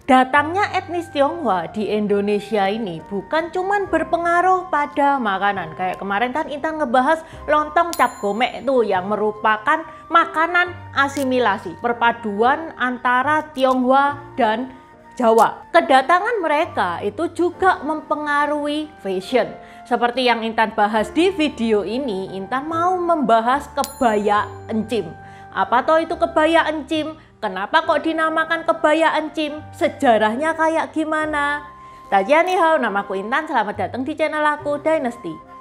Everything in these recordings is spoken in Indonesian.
Datangnya etnis Tionghoa di Indonesia ini bukan cuman berpengaruh pada makanan. Kayak kemarin kan Intan ngebahas lontong cap gomek itu yang merupakan makanan asimilasi, perpaduan antara Tionghoa dan Jawa. Kedatangan mereka itu juga mempengaruhi fashion. Seperti yang Intan bahas di video ini, Intan mau membahas kebaya encim. Apa toh itu kebaya encim? Kenapa kok dinamakan kebaya encim? Sejarahnya kayak gimana? Tajia-ni-hao, namaku Intan, selamat datang di channel aku, Dynasty.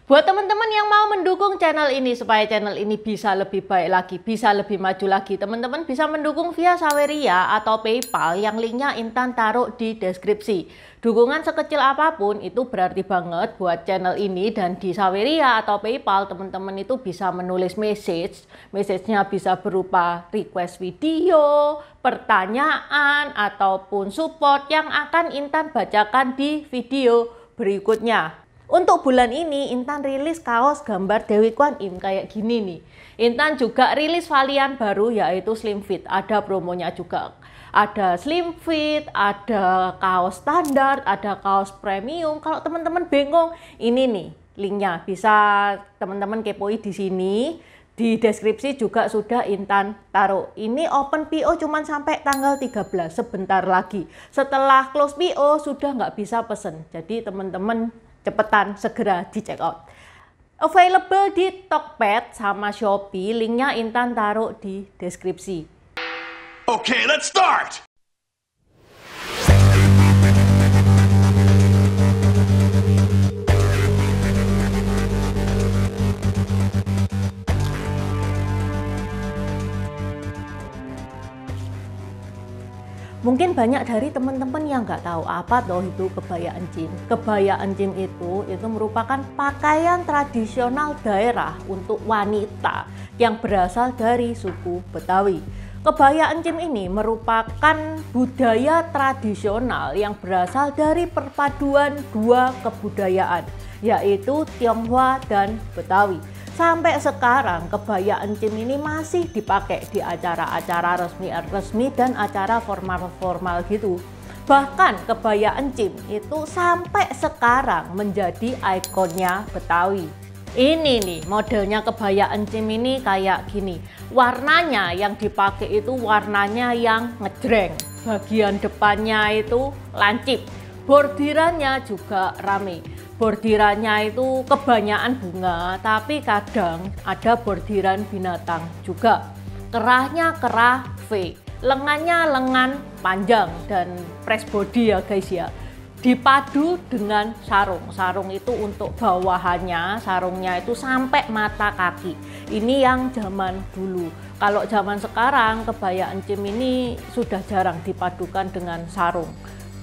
Buat teman-teman yang mau mendukung channel ini supaya channel ini bisa lebih baik lagi, bisa lebih maju lagi, teman-teman bisa mendukung via Saweria atau PayPal yang linknya Intan taruh di deskripsi. Dukungan sekecil apapun itu berarti banget buat channel ini, dan di Saweria atau PayPal teman-teman itu bisa menulis message-nya bisa berupa request video, pertanyaan, ataupun support yang akan Intan bacakan di video berikutnya. Untuk bulan ini Intan rilis kaos gambar Dewi Kwan Im kayak gini nih. Intan juga rilis varian baru yaitu Slim Fit. Ada promonya juga. Ada Slim Fit, ada kaos standar, ada kaos premium. Kalau teman-teman bingung, ini nih linknya. Bisa teman-teman kepoin di sini. Di deskripsi juga sudah Intan taruh. Ini open PO cuma sampai tanggal 13, sebentar lagi. Setelah close PO sudah nggak bisa pesen. Jadi teman-teman cepetan segera di check out. Available di Tokped sama Shopee, linknya Intan taruh di deskripsi. Okay, let's start! Mungkin banyak dari teman-teman yang nggak tahu apa toh itu kebaya encim. Kebaya encim itu merupakan pakaian tradisional daerah untuk wanita yang berasal dari suku Betawi. Kebaya encim ini merupakan budaya tradisional yang berasal dari perpaduan dua kebudayaan, yaitu Tionghoa dan Betawi. Sampai sekarang kebaya encim ini masih dipakai di acara-acara resmi dan acara formal-formal gitu. Bahkan kebaya encim itu sampai sekarang menjadi ikonnya Betawi. Ini nih modelnya kebaya encim ini kayak gini. Warnanya yang dipakai itu warnanya yang ngejreng. Bagian depannya itu lancip. Bordirannya juga rame. Bordirannya itu kebanyakan bunga, tapi kadang ada bordiran binatang juga. Kerahnya kerah V, lengannya lengan panjang dan press body ya guys ya. Dipadu dengan sarung. Sarung itu untuk bawahannya, sarungnya itu sampai mata kaki. Ini yang zaman dulu. Kalau zaman sekarang kebaya encim ini sudah jarang dipadukan dengan sarung.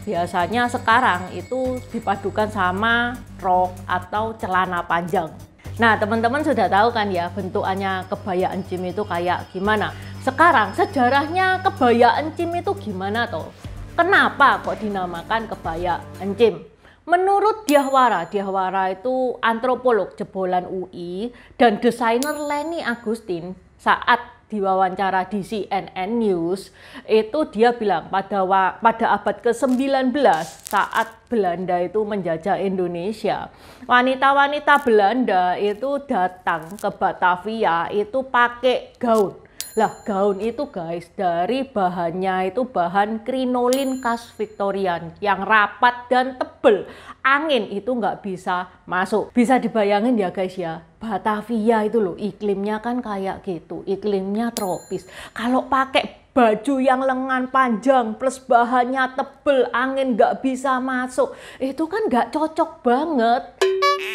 Biasanya sekarang itu dipadukan sama rok atau celana panjang. Nah, teman-teman sudah tahu kan ya bentukannya kebaya encim itu kayak gimana. Sekarang sejarahnya kebaya encim itu gimana toh? Kenapa kok dinamakan kebaya encim? Menurut Dyahwara itu antropolog jebolan UI dan desainer Leni Agustin saat diwawancara di CNN News itu dia bilang pada abad ke-19 saat Belanda itu menjajah Indonesia, wanita-wanita Belanda itu datang ke Batavia itu pakai gaun. Lah gaun itu guys dari bahannya itu bahan krinolin khas Victorian yang rapat dan tebel. Angin itu nggak bisa masuk. Bisa dibayangin ya guys ya, Batavia itu loh iklimnya kan kayak gitu, iklimnya tropis. Kalau pakai baju yang lengan panjang plus bahannya tebel, angin nggak bisa masuk, itu kan nggak cocok banget.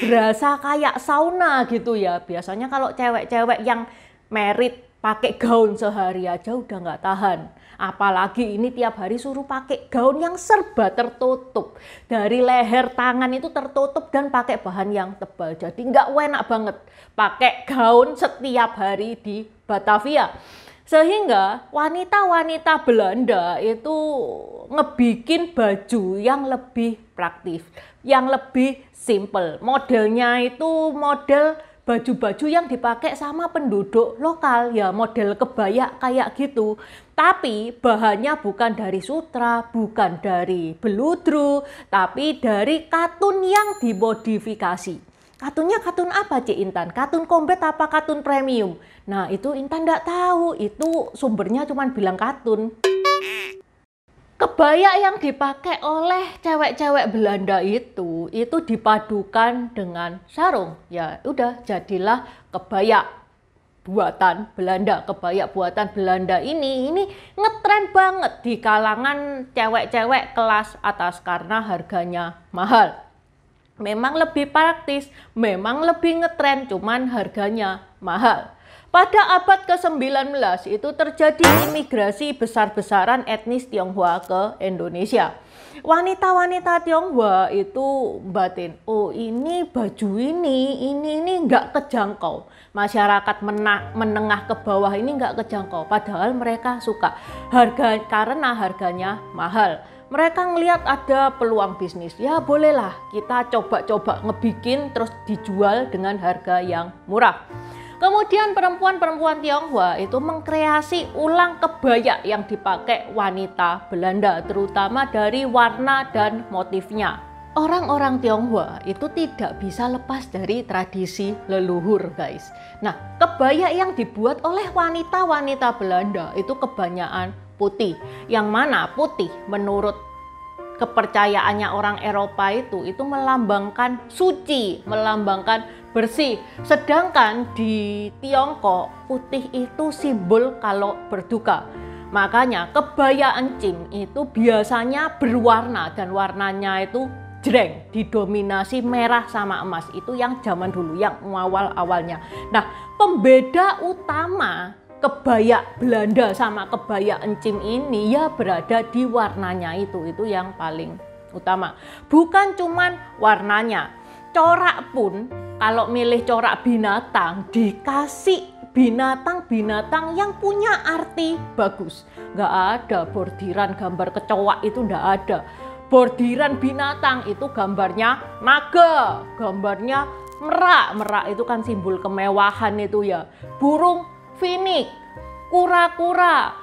Berasa kayak sauna gitu ya. Biasanya kalau cewek-cewek yang married pakai gaun sehari aja udah nggak tahan. Apalagi ini tiap hari suruh pakai gaun yang serba tertutup. Dari leher tangan itu tertutup dan pakai bahan yang tebal. Jadi nggak enak banget pakai gaun setiap hari di Batavia. Sehingga wanita-wanita Belanda itu ngebikin baju yang lebih praktis, yang lebih simple. Modelnya itu model baju-baju yang dipakai sama penduduk lokal, ya model kebaya kayak gitu. Tapi bahannya bukan dari sutra, bukan dari beludru, tapi dari katun yang dimodifikasi. Katunnya katun apa, Cik Intan? Katun combat apa katun premium? Nah, itu Intan nggak tahu, itu sumbernya cuma bilang katun. Kebaya yang dipakai oleh cewek-cewek Belanda itu dipadukan dengan sarung. Ya udah, jadilah kebaya buatan Belanda. Kebaya buatan Belanda ini ngetren banget di kalangan cewek-cewek kelas atas karena harganya mahal. Memang lebih praktis, memang lebih ngetren, cuman harganya mahal. Pada abad ke-19 itu terjadi imigrasi besar-besaran etnis Tionghoa ke Indonesia. Wanita-wanita Tionghoa itu batin, oh ini baju ini nggak kejangkau. Masyarakat menengah ke bawah ini nggak kejangkau, padahal mereka suka karena harganya mahal. Mereka ngelihat ada peluang bisnis, ya bolehlah kita coba-coba ngebikin terus dijual dengan harga yang murah. Kemudian perempuan-perempuan Tionghoa itu mengkreasi ulang kebaya yang dipakai wanita Belanda, terutama dari warna dan motifnya. Orang-orang Tionghoa itu tidak bisa lepas dari tradisi leluhur, guys. Nah, kebaya yang dibuat oleh wanita-wanita Belanda itu kebanyakan putih. Yang mana putih menurut kepercayaannya orang Eropa itu melambangkan suci, melambangkan bersih. Sedangkan di Tiongkok putih itu simbol kalau berduka. Makanya kebaya encim itu biasanya berwarna dan warnanya itu jreng, didominasi merah sama emas. Itu yang zaman dulu, yang awal-awalnya. Nah, pembeda utama kebaya Belanda sama kebaya encim ini ya berada di warnanya itu yang paling utama. Bukan cuman warnanya, corak pun kalau milih corak binatang dikasih binatang-binatang yang punya arti bagus. Nggak ada bordiran gambar kecoa, itu nggak ada. Bordiran binatang itu gambarnya naga, gambarnya merak itu kan simbol kemewahan itu ya. Burung finik, kura-kura.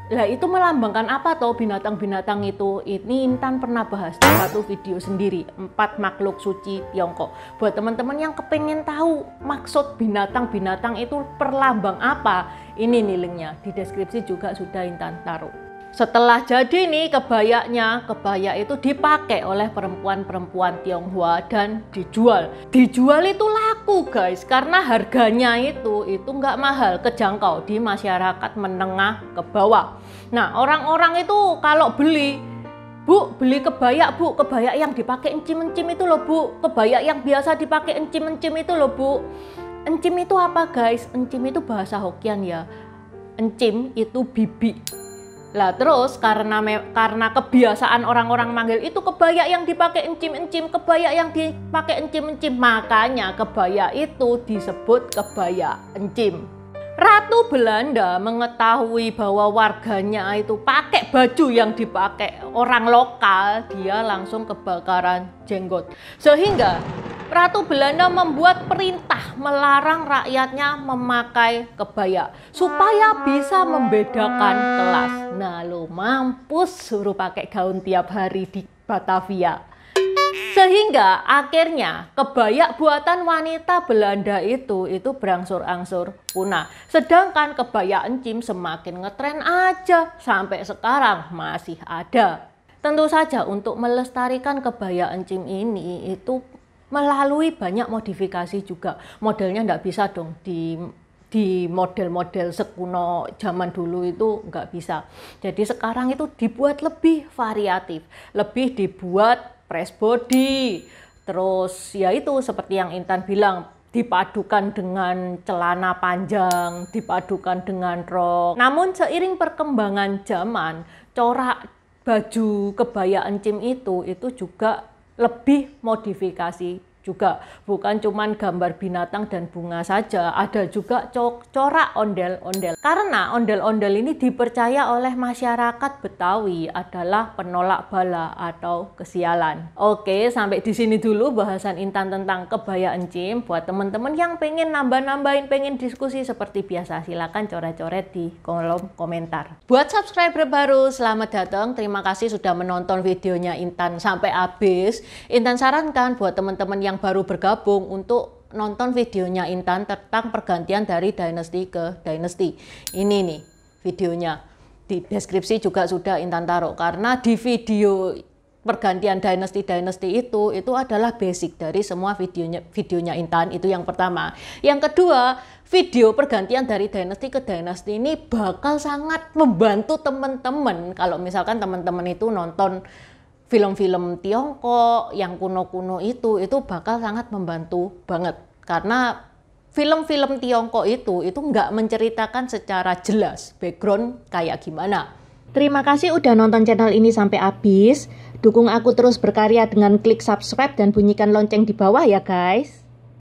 Lah itu melambangkan apa toh binatang-binatang itu? Ini Intan pernah bahas di satu video sendiri, 4 makhluk suci Tiongkok. Buat teman-teman yang kepengen tahu maksud binatang-binatang itu perlambang apa, ini nih linknya di deskripsi juga sudah Intan taruh. Setelah jadi nih kebaya itu dipakai oleh perempuan-perempuan Tionghoa dan dijual. Dijual itu laku, guys, karena harganya itu nggak mahal, kejangkau di masyarakat menengah ke bawah. Nah, orang-orang itu kalau beli, Bu, beli kebaya, Bu, kebaya yang dipakai encim-encim itu loh, Bu. Kebaya yang biasa dipakai encim-encim itu loh, Bu. Encim itu apa, guys? Encim itu bahasa Hokkien ya. Encim itu bibi. Lah terus karena kebiasaan orang-orang manggil itu kebaya yang dipakai encim-encim, kebaya yang dipakai encim-encim, makanya kebaya itu disebut kebaya encim. Ratu Belanda mengetahui bahwa warganya itu pakai baju yang dipakai orang lokal, dia langsung kebakaran jenggot. Sehingga Ratu Belanda membuat perintah melarang rakyatnya memakai kebaya supaya bisa membedakan kelas. Nah, lo mampus suruh pakai gaun tiap hari di Batavia. Sehingga akhirnya kebaya buatan wanita Belanda itu berangsur-angsur punah. Sedangkan kebaya encim semakin ngetren aja, sampai sekarang masih ada. Tentu saja untuk melestarikan kebaya encim ini itu melalui banyak modifikasi juga. Modelnya nggak bisa dong di model-model sekuno zaman dulu itu nggak bisa. Jadi sekarang itu dibuat lebih variatif, lebih dibuat press body. Terus ya itu seperti yang Intan bilang, dipadukan dengan celana panjang, dipadukan dengan rok. Namun seiring perkembangan zaman, corak baju kebaya encim itu juga lebih modifikasi juga. Bukan cuman gambar binatang dan bunga saja, ada juga corak ondel-ondel. Karena ondel-ondel ini dipercaya oleh masyarakat Betawi adalah penolak bala atau kesialan. Oke, sampai di sini dulu bahasan Intan tentang kebaya encim. Buat teman-teman yang pengen nambah-nambahin, pengen diskusi seperti biasa, silakan coret-coret di kolom komentar. Buat subscriber baru, selamat datang. Terima kasih sudah menonton videonya Intan sampai habis. Intan sarankan buat teman-teman yang baru bergabung untuk nonton videonya Intan tentang pergantian dari dynasty ke dynasty. Ini nih videonya, di deskripsi juga sudah Intan taruh, karena di video pergantian dynasty itu adalah basic dari semua videonya Intan. Itu yang pertama. Yang kedua, video pergantian dari dynasty ke dynasty ini bakal sangat membantu teman-teman kalau misalkan teman-teman itu nonton film-film Tiongkok yang kuno-kuno itu bakal sangat membantu banget, karena film-film Tiongkok itu nggak menceritakan secara jelas background kayak gimana. Terima kasih udah nonton channel ini sampai habis. Dukung aku terus berkarya dengan klik subscribe dan bunyikan lonceng di bawah ya guys.